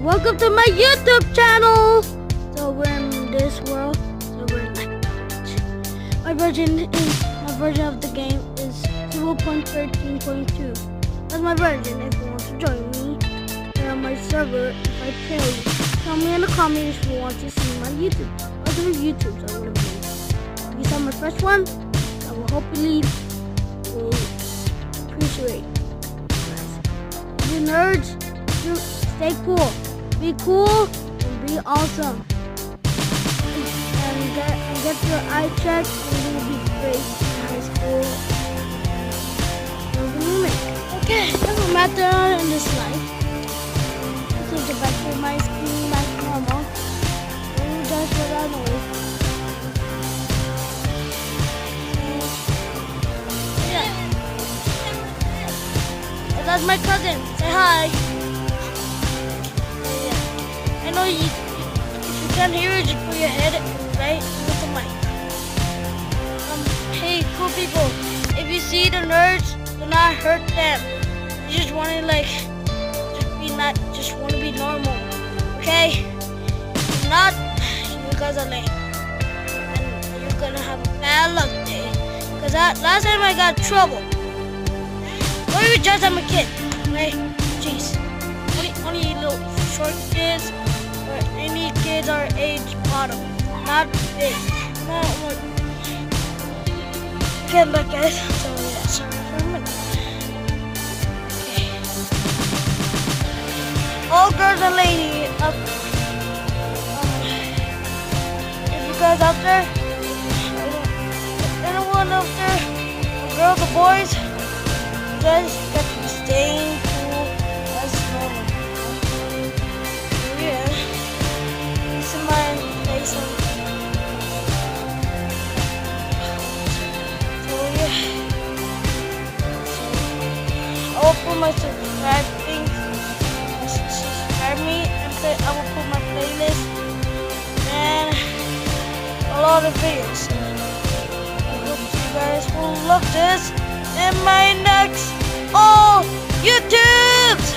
welcome to my YouTube channel. So we're in this world. So we're like my version of the game is 0.13.2. That's my version. If you want to join me here on my server, if I tell me in the comments if you want to see my YouTube. Other YouTubes I want to be. If you saw my first one, I will hopefully appreciate. You nerds, stay cool. Be cool and be awesome. And get your eye checked and you'll be great in high school. Okay, doesn't matter in this life. Let's get back to my screen like normal. And that's what I know. That's my cousin. Say hi. Yeah. I know if you can't hear it, just put your head right with the mic. Hey, cool people. If you see the nerds, do not hurt them. You just want to just want to be normal. Okay? If not, you guys are lame. And you're gonna have a bad luck day. Cause last time I got trouble. Don't even judge I'm a kid, okay? Jeez. Only little short kids or any kids our age bottom. Not big. Okay, but guys, so yeah, sorry for a minute. Okay. All girls and ladies up. If you guys out there, anyone out there, girls or boys, you guys got to be staying cool as normal. Yeah. This is my face. So yeah. I will put my subscribe thing. Subscribe me and I will put my playlist and a lot of videos. I hope you guys will love this. And my next YouTubes!